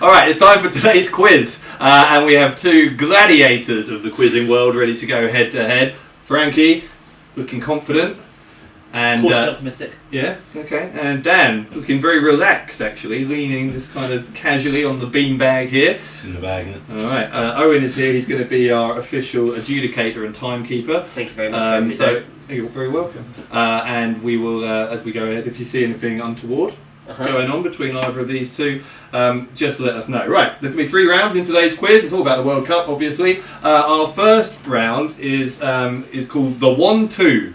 Alright, it's time for today's quiz. And we have two gladiators of the quizzing world ready to go head to head. Frankie, looking confident. And cautiously optimistic. Yeah, okay. And Dan, looking very relaxed actually, leaning just kind of casually on the beanbag here. It's in the bag, isn't it? Alright, Owen is here. He's going to be our official adjudicator and timekeeper. Thank you very much. You're very welcome. And we will, as we go ahead, if you see anything untoward going on between either of these two, just let us know. Right, there's going to be 3 rounds in today's quiz. It's all about the World Cup, obviously. Our first round is called the 1-2.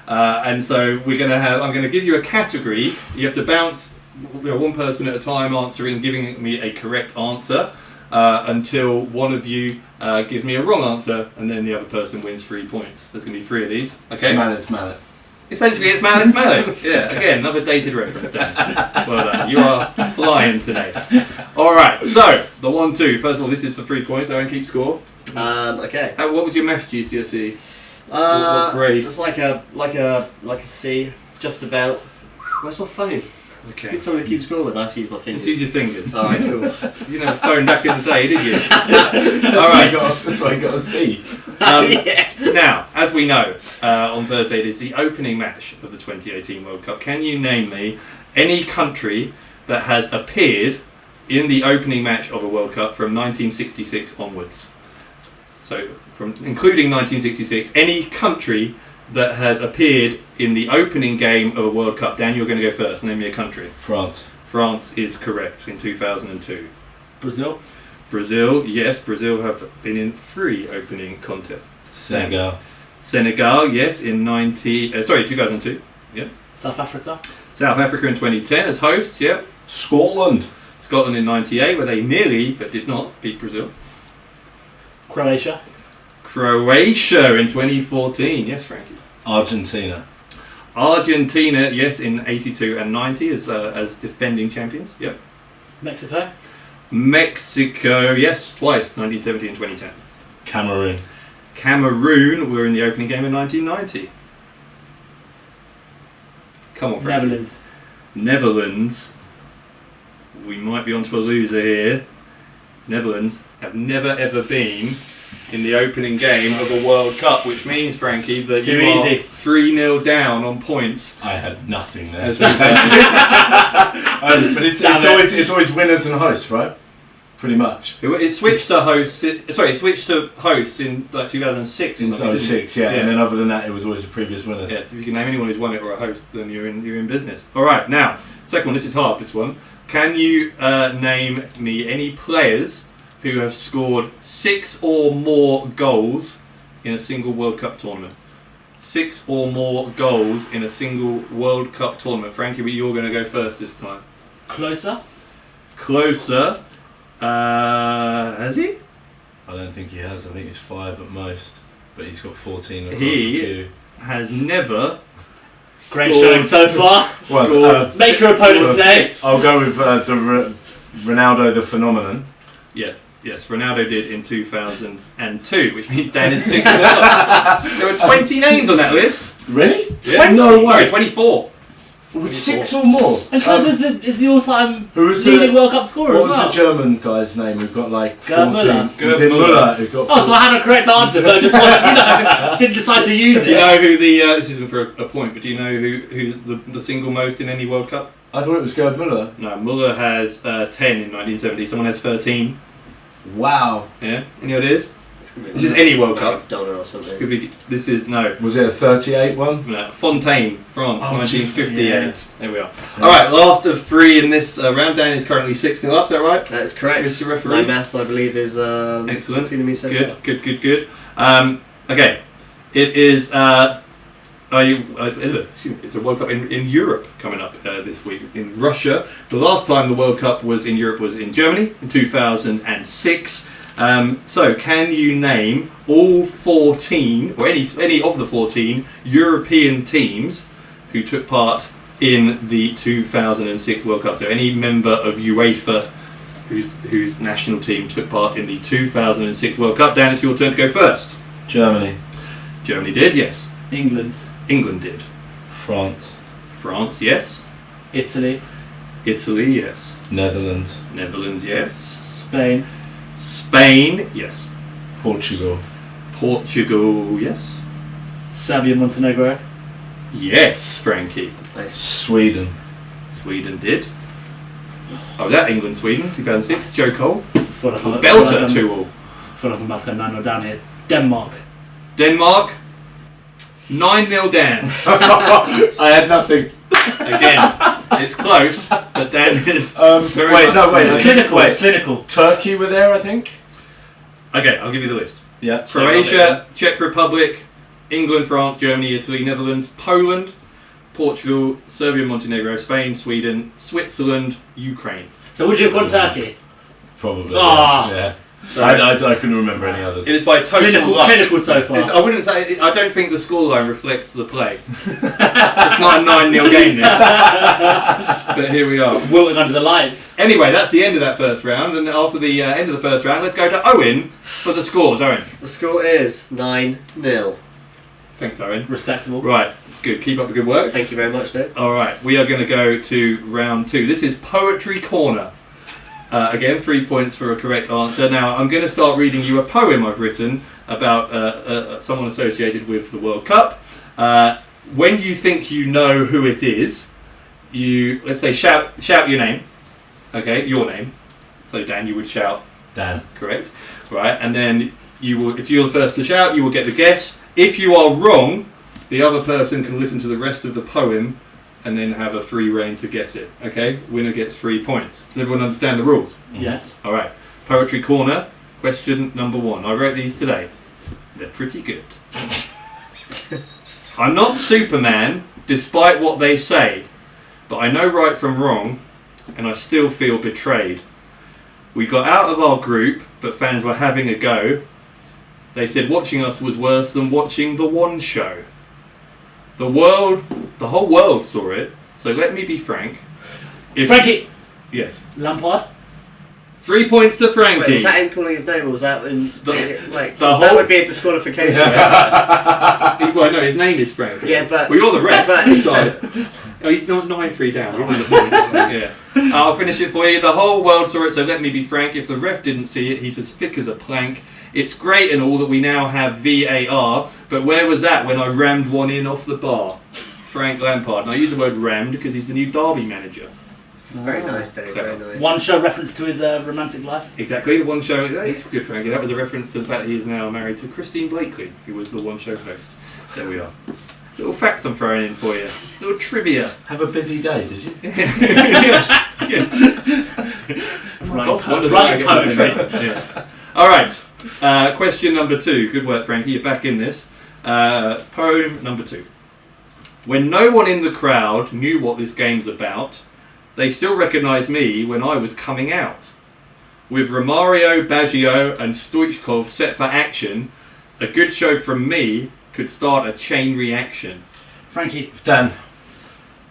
And so we're going to have. I'm going to give you a category. You have to bounce one person at a time, answering, giving me a correct answer until one of you gives me a wrong answer, and then the other person wins 3 points. There's going to be 3 of these. Okay. It's mallet. Essentially, it's mallet. Yeah. Again, another dated reference. Dan. Well done. You are flying today. All right. So the 1-2. First of all, this is for 3 points. I won't keep score. Okay. What was your maths GCSE? What grade? It's like a C, just about. Where's my phone? Okay. Get someone to keep score with. I actually use my fingers. Just use your fingers. Alright, cool. You didn't have a phone back in the day, did you? Alright. That's why I got a C. Yeah. Now, as we know, on Thursday it is the opening match of the 2018 World Cup. Can you name me any country that has appeared in the opening match of a World Cup from 1966 onwards? So, including 1966, any country that has appeared in the opening game of a World Cup. Dan, you're going to go first. Name me a country. France. France is correct in 2002. Brazil. Brazil, yes. Brazil have been in 3 opening contests. Senegal. Senegal, yes, in 2002. Yeah. South Africa. South Africa in 2010 as hosts. Yeah. Scotland. Scotland in 98, where they nearly but did not beat Brazil. Croatia. Croatia in 2014. Yes, Frankie. Argentina. Argentina, yes, in 82 and 90 as defending champions. Yep. Mexico. Mexico, yes, twice, 1970 and 2010. Cameroon. Cameroon were in the opening game in 1990. Come on, Frankie. Netherlands. Netherlands. We might be onto a loser here. Netherlands have never ever been in the opening game of a World Cup, which means, Frankie, that Too you easy. are 3-0 down on points. I had nothing there. But but it's always winners and hosts, right? Pretty much. it switched to hosts. It switched to hosts in like 2006. In 2006, yeah. And then other than that, it was always the previous winners. Yes, if you can name anyone who's won it or a host, then you're in business. All right, now second one. This is hard. This one. Can you name me any players who have scored 6 or more goals in a single World Cup tournament? 6 or more goals in a single World Cup tournament. Frankie, but you're going to go first this time. Closer. Has he? I don't think he has. I think he's 5 at most. But he's got 14 across a He few. has never. Great scored- showing so far. Scored Make your opponent say. I'll go with Ronaldo the phenomenon. Yeah. Yes, Ronaldo did in 2002, which means Dan is 6 up. There were 20 names on that list. Really? Yeah. 20? No way. Sorry, 24. With 6 or more. And Close is the all-time who was leading World Cup scorer What as well. was the German guy's name who got like 14? Gerd Was it Müller who got Oh, so I had a correct answer, but just wasn't, didn't decide to use Do you it. know who the, this isn't for a point, but do you know who's the single most in any World Cup? I thought it was Gerd Müller. No, Müller has 10 in 1970, someone has 13. Wow. Yeah, any ideas? This is any World Cup. Donor or something. Could be, this is, no. Was it a 38 one? No, Fontaine, France, Oh, 1958. yeah. There we are. Alright, last of 3 in this round. Dan is currently 6-0 up, is that right? That's correct. Mr. Referee. My maths, I believe, is Excellent. succeeding me so far. Good. Okay, it is. It's a World Cup in Europe coming up this week in Russia. The last time the World Cup was in Europe was in Germany in 2006. So, can you name all 14 or any of the 14 European teams who took part in the 2006 World Cup? So, any member of UEFA whose national team took part in the 2006 World Cup. Dan, it's your turn to go first. Germany. Germany did, yes. England. England did. France. France, yes. Italy. Italy, yes. Netherlands. Netherlands, yes. Spain. Spain, yes. Portugal. Portugal, yes. Serbia, Montenegro. Yes, Frankie. Nice. Sweden. Sweden did. Oh, was that England, Sweden, 2006? Joe Cole. Feel like I'm- Belter 2-all. feel like I'm about to go 9-0 down here. Denmark. Denmark. 9-0 Dan. I had nothing. Again, it's close, but Dan is very Wait, much no, wait. It's behind. clinical. Wait. It's clinical. Turkey were there, I think. Okay, I'll give you the list. Yeah. Croatia, Czech Republic, England, France, Germany, Italy, Netherlands, Poland, Portugal, Serbia, Montenegro, Spain, Sweden, Switzerland, Ukraine. So would you have gone Turkey? Probably. Ah. Yeah. I couldn't remember any others. It is by total luck. Clinical so far. I wouldn't say. I don't think the scoreline reflects the play. It's not a 9-0 game, this. But here we are. It's wilting under the lights. Anyway, that's the end of that first round, and after the end of the first round, let's go to Owen for the scores. Owen. The score is 9-0. Thanks, Owen. Respectable. Right, good. Keep up the good work. Thank you very much, Dave. All right, we are going to go to round 2. This is Poetry Corner. Again, 3 points for a correct answer. Now, I'm going to start reading you a poem I've written about someone associated with the World Cup. When you think you know who it is, you, let's say, shout your name. Okay, your name. So, Dan, you would shout. Dan. Correct. Right, and then you will, if you're the first to shout, you will get the guess. If you are wrong, the other person can listen to the rest of the poem and then have a free reign to guess it. Okay? Winner gets 3 points. Does everyone understand the rules? Yes. Alright. Poetry Corner, question number 1. I wrote these today. They're pretty good. I'm not Superman, despite what they say, but I know right from wrong, and I still feel betrayed. We got out of our group, but fans were having a go. They said watching us was worse than watching the one show. The whole world saw it, so let me be frank. Frankie. Yes. Lampard. 3 points to Frankie. Wait, was that him calling his name, or was that in, like, the that whole- would be a disqualification? Well, no, his name is Frankie. Yeah, but... Well, you're the ref. But he Sorry. said, Oh, he's not 9-3 down. We're on the points. Yeah. I'll finish it for you. The whole world saw it, so let me be frank. If the ref didn't see it, he's as thick as a plank. It's great and all that we now have VAR, but where was that when I rammed one in off the bar? Frank Lampard. And I use the word rammed because he's the new Derby manager. very nice, Dave, very nice. One show reference to his romantic life. Exactly, the one show. He's good, Frankie. That was a reference to the fact that he is now married to Christine Blakely, who was the one show host. There we are. Little facts I'm throwing in for you. Little trivia. Have a busy day, did you? Yeah. Right poetry. Yeah. All right. Question number 2. Good work, Frankie. You're back in this. Poem number 2. When no one in the crowd knew what this game's about, they still recognised me when I was coming out. With Romario, Baggio and Stoichkov set for action, a good show from me could start a chain reaction. Frankie. Dan.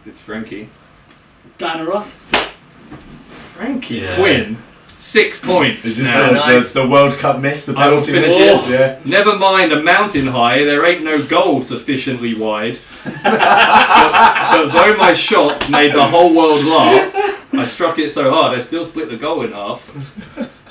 It's Frankie. Diana Ross. Frankie Yeah. Quinn. 6 points. Is this now. Nice. the World Cup miss? The I will penalty finish miss? it. Yeah. Never mind a mountain high, there ain't no goal sufficiently wide. but though my shot made the whole world laugh, I struck it so hard I still split the goal in half.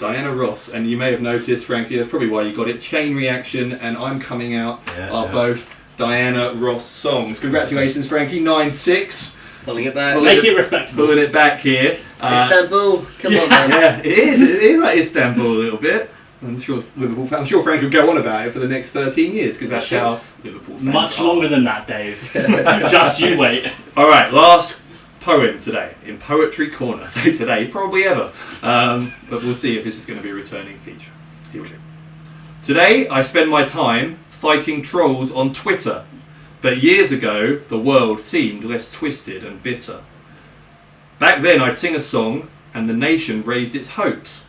Diana Ross, and you may have noticed, Frankie, that's probably why you got it. Chain Reaction and I'm Coming Out are both Diana Ross songs. Congratulations, Frankie. 9-6. Pulling it back. Make it respectable. Pulling it back here. Istanbul, come on, man. Yeah, it is like Istanbul a little bit. I'm sure Frank would go on about it for the next 13 years because that's how Liverpool fans Much are. longer than that, Dave. Just you wait. All right, last poem today in Poetry Corner. So today, probably ever. But we'll see if this is going to be a returning feature. Here we go. Today, I spend my time fighting trolls on Twitter. But years ago, the world seemed less twisted and bitter. Back then, I'd sing a song, and the nation raised its hopes.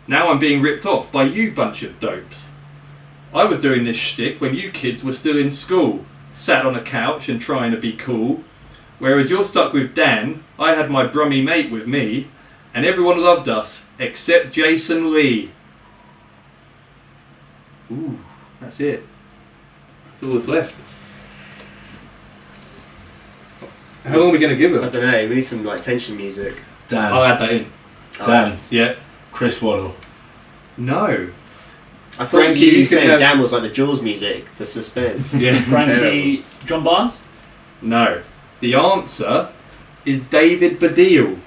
Now I'm being ripped off by you bunch of dopes. I was doing this shtick when you kids were still in school, sat on a couch and trying to be cool. Whereas you're stuck with Dan, I had my brummy mate with me, and everyone loved us, except Jason Lee. Ooh, that's it. That's all that's left. How long are we going to give I him? don't know. We need some like tension music. Dan. I'll add that in. Dan. Yeah. Chris Waddle. No. I thought Frankie, you you can saying have- Dan was like the Jaws music, the suspense. Yeah. Frankie, John Barnes. No. The answer is David Baddiel.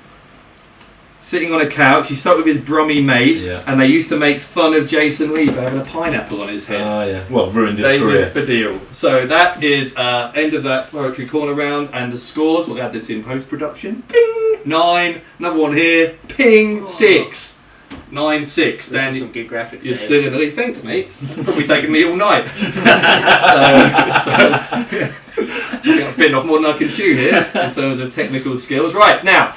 Sitting on a couch, he stuck with his Brummy mate, Yeah. and they used to make fun of Jason Lee for having a pineapple on his head. Oh, yeah. Well, ruined his David career. Baddiel. So that is end of that poetry corner round, and the scores. We'll add this in post production. Ping 9. Another one here. Ping 6. 9-6. This Dan, is some good graphics. you're Dave. still in the lead. Thanks, mate. Probably taken me all night. I've bitten off more than I can chew here in terms of technical skills. Right now,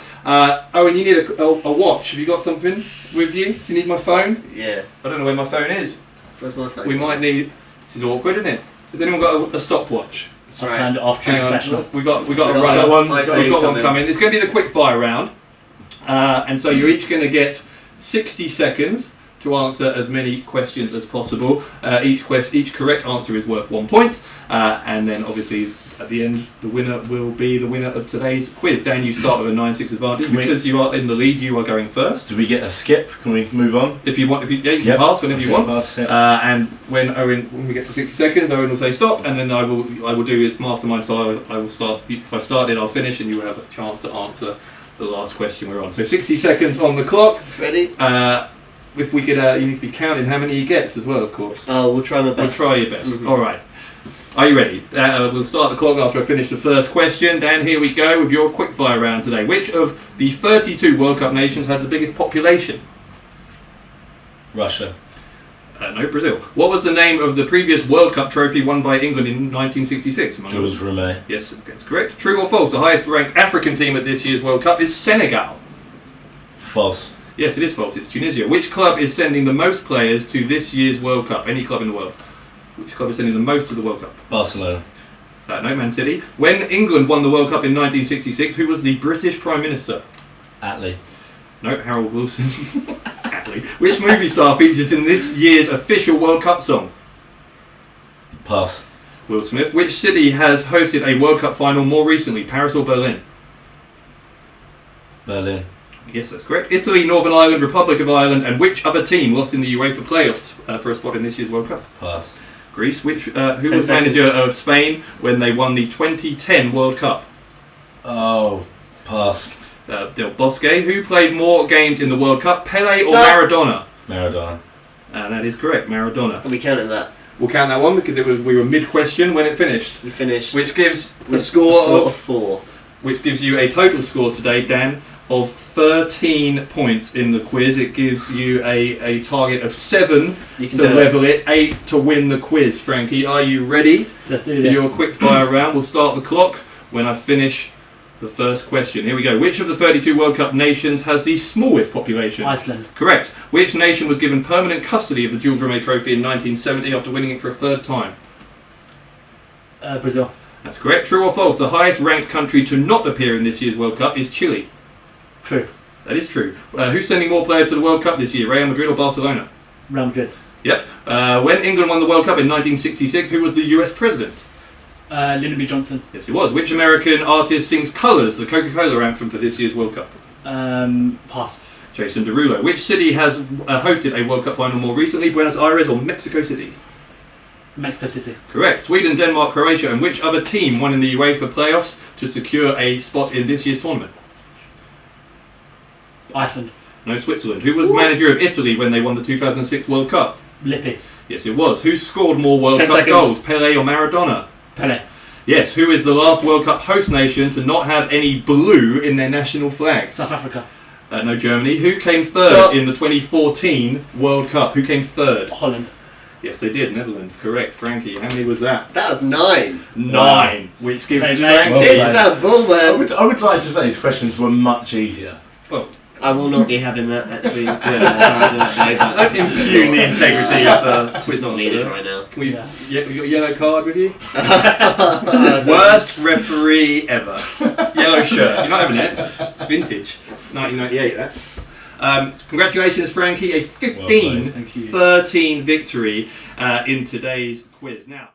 Owen, you need a watch. Have you got something with you? Do you need my phone? Yeah. I don't know where my phone is. Where's my phone? We might need. This is awkward, isn't it? Has anyone got a stopwatch? That's I've right. turned it off. True Hang on. professional. We got a We got runner. one. We've got one coming. It's going to be the quick fire round, and so you're each going to get 60 seconds to answer as many questions as possible. Each correct answer is worth 1 point, and then obviously at the end the winner will be the winner of today's quiz. Dan, you start with a 9-6 advantage. Can we- Because you are in the lead, you are going first. Do we get a skip? Can we move on? If you want, you can Yep. pass whenever you Okay, want. pass, yeah. And when we get to 60 seconds, Owen will say stop, and then I will do his mastermind. So I will start. If I started, I'll finish, and you will have a chance to answer the last question we're on. So 60 seconds on the clock. Ready? If we could, you need to be counting how many he gets as well, of course. Oh, we'll try my We'll best. try your best. Mhm. All right. Are you ready? We'll start the clock after I finish the first question. Dan, here we go with your quickfire round today. Which of the 32 World Cup nations has the biggest population? Russia. No, Brazil. What was the name of the previous World Cup trophy won by England in 1966? Jules Rimet. Yes, that's correct. True or false? The highest ranked African team at this year's World Cup is Senegal. False. Yes, it is false. It's Tunisia. Which club is sending the most players to this year's World Cup? Any club in the world. Which club is sending the most to the World Cup? Barcelona. No, Man City. When England won the World Cup in 1966, who was the British Prime Minister? Attlee. No, Harold Wilson. Attlee. Which movie star features in this year's official World Cup song? Pass. Will Smith. Which city has hosted a World Cup final more recently, Paris or Berlin? Berlin. Yes, that's correct. Italy, Northern Ireland, Republic of Ireland, and which other team lost in the UEFA playoffs for a spot in this year's World Cup? Pass. Greece. Who 10 was seconds. manager of Spain when they won the 2010 World Cup? Oh, pass. Del Bosque. Who played more games in the World Cup, Pele or Stop. Maradona? Maradona. That is correct, Maradona. Are we counting that? We'll count that one because we were mid-question when it finished, We finished which gives a with score of 4. which gives you a total score today, Dan, of 13 points in the quiz. It gives you a target of 7 You can to do it. level it, 8 to win the quiz. Frankie, are you ready Let's do for this. your quick fire round? We'll start the clock when I finish the first question. Here we go. Which of the 32 World Cup nations has the smallest population? Iceland. Correct. Which nation was given permanent custody of the Jules Rimet Trophy in 1970 after winning it for a third time? Brazil. That's correct. True or false? The highest ranked country to not appear in this year's World Cup is Chile. True. That is true. Who's sending more players to the World Cup this year, Real Madrid or Barcelona? Real Madrid. Yep. When England won the World Cup in 1966, who was the US president? Lyndon B. Johnson. Yes, he was. Which American artist sings Colours, the Coca-Cola anthem for this year's World Cup? Pass. Jason Derulo. Which city has hosted a World Cup final more recently, Buenos Aires or Mexico City? Mexico City. Correct. Sweden, Denmark, Croatia, and which other team won in the UEFA playoffs to secure a spot in this year's tournament? Iceland. No, Switzerland. Who was manager of Italy when they won the 2006 World Cup? Lippi. Yes, it was. Who scored more World 10 Cup seconds. goals, Pele or Maradona? Pele. Yes. Who is the last World Cup host nation to not have any blue in their national flag? South Africa. No, Germany. Who came third Stop. in the 2014 World Cup? Who came third? Holland. Yes, they did. Netherlands. Correct. Frankie, how many was that? That was 9. 9. Which gives Hey, mate. Frankie... Well This played. is a bull, I man. would like to say these questions were much easier. Well, I will not be having that, actually. don't impugn the integrity of the It's quiz not needed master. right now. Can we... Yeah. Yeah, we got a yellow card with you? Worst referee ever. Yellow shirt. You're not having it. It's vintage. 1998, that. Congratulations, Frankie. A Well played. Thank you. 15-13 victory in today's quiz. Now...